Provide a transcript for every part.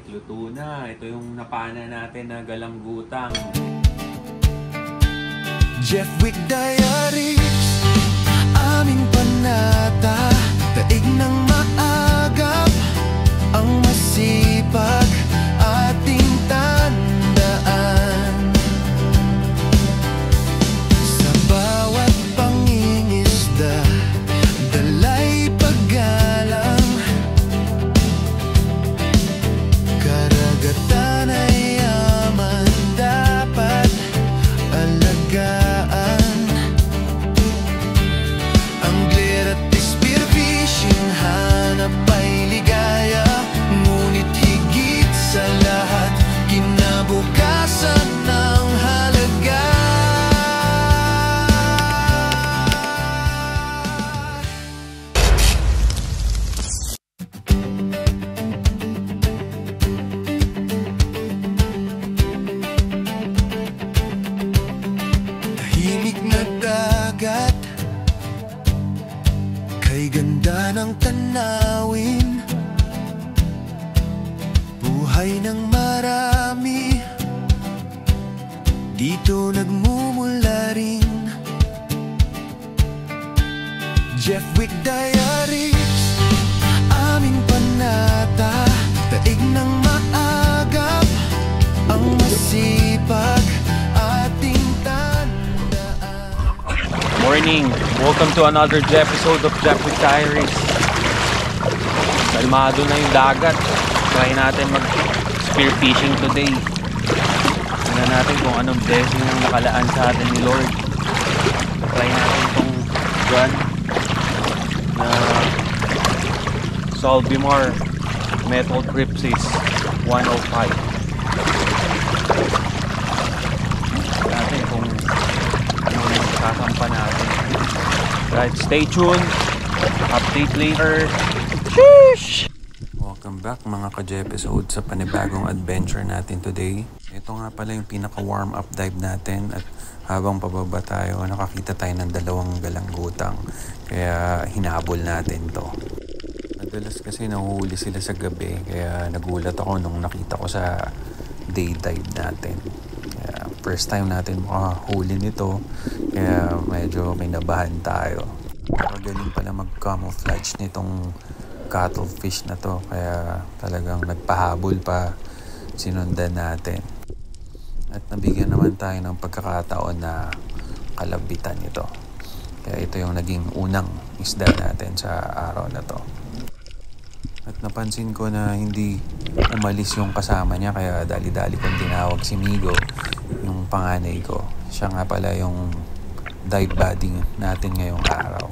luto na. Ito yung napana natin na galanggutang. Jeff Wick Diaries, aming panata, daig ng maagap, ang masipag ating tandaan. Sa bawat pangingisda, dalay paggalang, karagatan ay yaman, dapat alagaan. Ang glitter at spearfishing, hanap ay ligaya, ngunit higit sa lahat, kinabukasan ng halaga. Tahimik na dagat, kay ganda ng tanawin, buhay ng marami, dito nagmumula rin. Jeff Wick Diaries, aming panata, daig ng maagap, ang masipag ating tandaan. Morning! Welcome to another episode of Jeff Wick Diaries. Kalmado na yung dagat. Try natin mag-spear fishing today. Tingnan natin kung anong blessing ang nakalaan sa atin ni Lord. Try natin itong gun na Solvimar Metal Crypsis 105. Natin kung anong kakampa natin. Right, stay tuned. Update later. Sheesh! Welcome back mga ka-Jepisode sa panibagong adventure natin today. Ito nga pala yung pinaka-warm up dive natin at habang pababa tayo, nakakita tayo ng dalawang galanggutang. Kaya hinabol natin to. Madalas kasi nahuhuli sila sa gabi, kaya nagulat ako nung nakita ko sa day dive natin. Kaya first time natin makahuli nito, kaya medyo kinabahan tayo. Magaling pala mag-camouflage nitong cuttlefish na to, kaya talagang nagpahabol pa, sinundan natin. At nabigyan naman tayo ng pagkakataon na kalabitan ito. Kaya ito yung naging unang isda natin sa araw na to. At napansin ko na hindi umalis yung kasama niya, kaya dali-dali kong tinawag si Migo, yung panganay ko. Siya nga pala yung dive buddy natin ngayong araw.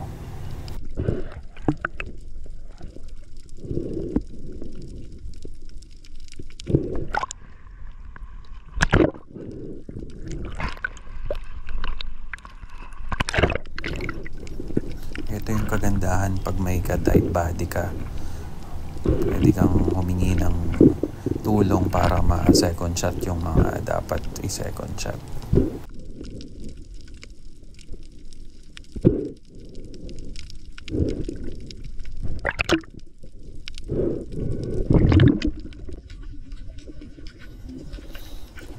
Ito yung kagandahan pag may ka-dive buddy ka. Pwede kang humingi ng tulong para ma-second shot yung mga dapat i-second shot.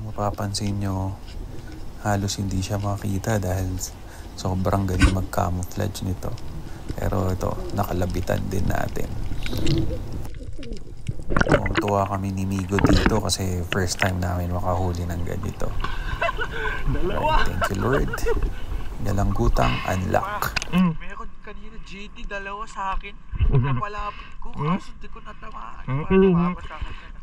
Mapapansin nyo, halos hindi siya makita dahil sobrang galing mag-camouflage nito. Pero ito, nakalabitan din natin. Tuwa kami ni Migo dito kasi first time namin makahuli ng ganito. Dalawa! Right, thank you Lord. Galanggutang unlock. Meron kanina GT, dalawa sa akin. Napalapit ko, kaso di ko natamaan. Tumama sa akin ka na.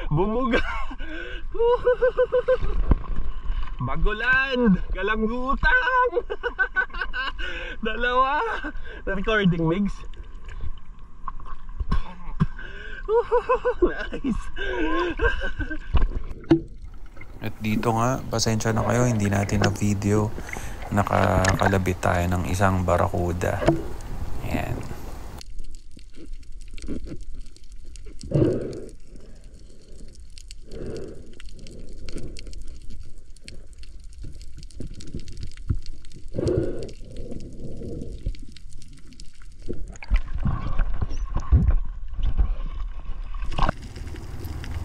Bumuga! Baguland! Galanggutang! Dalawa! Recording, Migs? Nice! At dito nga, pasensya na kayo, hindi natin na video. Nakakalabit tayo ng isang barakuda. Ayan.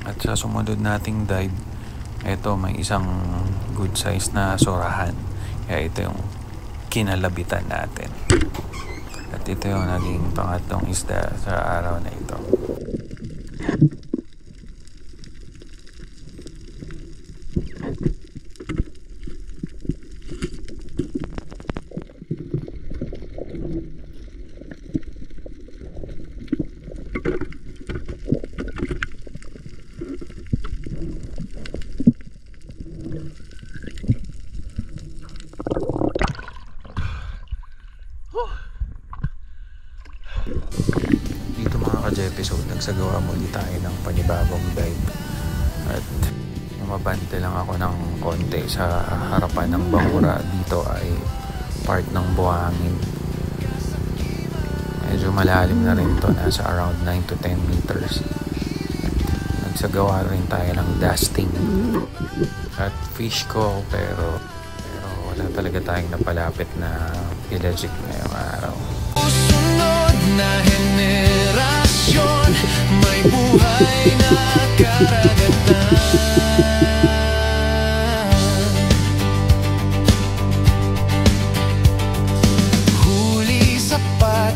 At sa sumunod nating dive, ito may isang good size na surahan. Kaya ito yung kinalabitan natin. At ito yung naging pangatlong isda sa araw na ito. Dito mga ka-episode, nagsagawa muli tayo ng panibagong dive. At umabante lang ako ng konti sa harapan ng bangura. Dito ay part ng buhangin. Medyo malalim na rin to, nasa around 9 to 10 meters. Nagsagawa rin tayo ng dusting at fish call, pero wala talaga tayong napalapit na pelagic ngayong araw. Susunod na henerasyon, may buhay na karagatan. Huli sapat,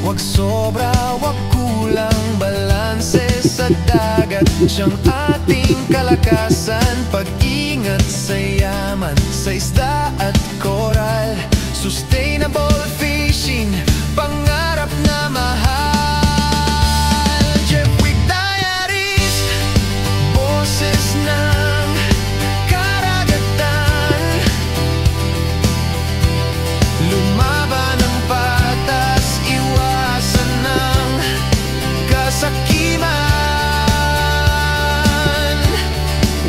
wag sobra, wag kulang, balanse sa dagat, siyang ating kalakasan. Pag-ingat sa yaman, sa isda at koral, sustainable fishing, pangarap na mahal. Jeffwick Diaries, boses ng karagatan, lumaban ng patas, iwasan ng kasakiman.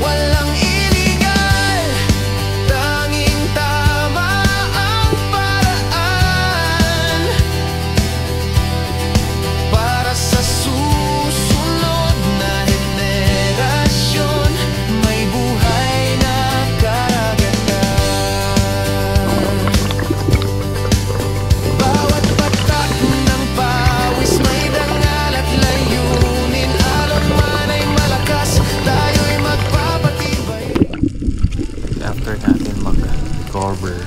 Walang illegal, tanging tama ang paraan para sa susunod na henerasyon, may buhay na karagatan. Bawat patak ng pawis may dangal at layunin, alon man ay malakas, tayo'y magpapatibay. After natin mag-recover,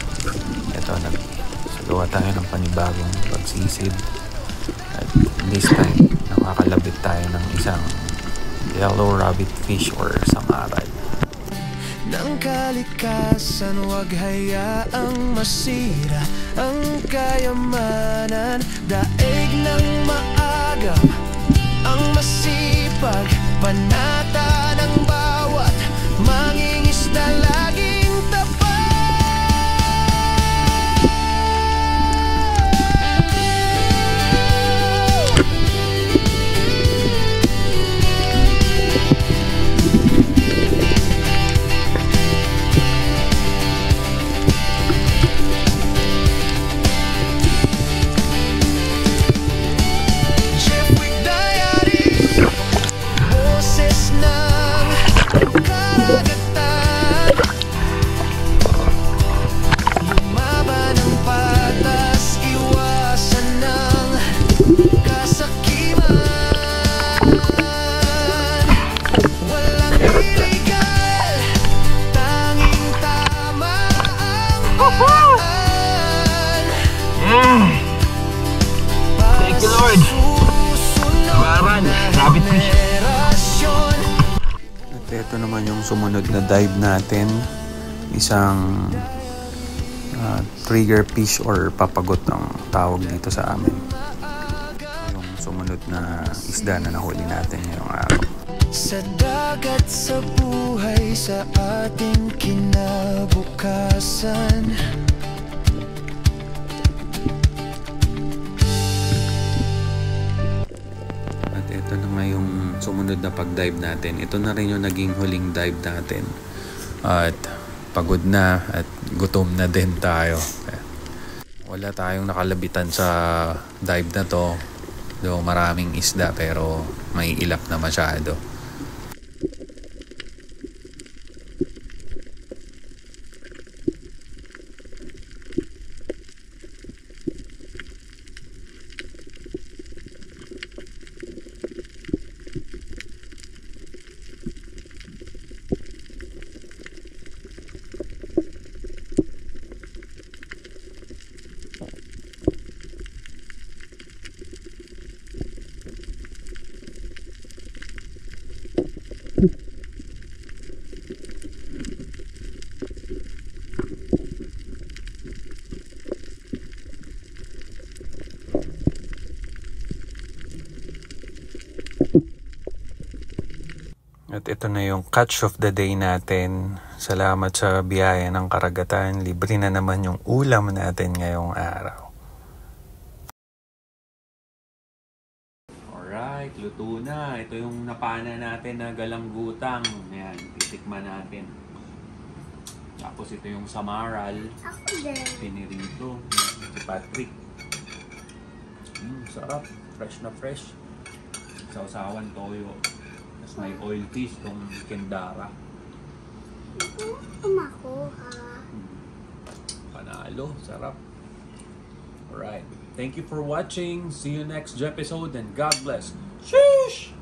ito, nagsagawa tayo ng panibagong pagsisid. At this time, nakakalabit tayo ng isang yellow rabbit fish or sangaral. Ng kalikasan, wag hayaang masira ang kayamanan. Daig ng maagap ang masipag, panata ng bawat mangingisda, laging tapat. Jeffwick Diaries, boses ng karagatan, lumaban ng patas, iwasan ng kasakiman. Walang illegal, tanging tama ang paraan. Thank you, Lord. Rabbit fish. At ito naman yung sumunod na dive natin. Isang trigger fish or papagot ang tawag dito sa amin. Yung sumunod na isda na nahuli natin ngayong araw. Sa dagat, sa buhay, sa ating kinabukasan. At ito na nga yung sumunod na pag-dive natin. Ito na rin yung naging huling dive natin At pagod na at gutom na din tayo. Wala tayong nakalabitan sa dive na to. Though maraming isda pero may ilap na masyado. At ito na yung catch of the day natin. Salamat sa biyaya ng karagatan. Libre na naman yung ulam natin ngayong araw. Alright, luto na. Ito yung napana natin na galanggutang. Ayan, titikman natin. Tapos ito yung samaral. Pinirito. Si Patrick. Sarap. Fresh na fresh. Sausawan toyo. Tapos may oil fish tong kendara. Panalo, sarap. Alright. Thank you for watching. See you next episode and God bless. Sheesh!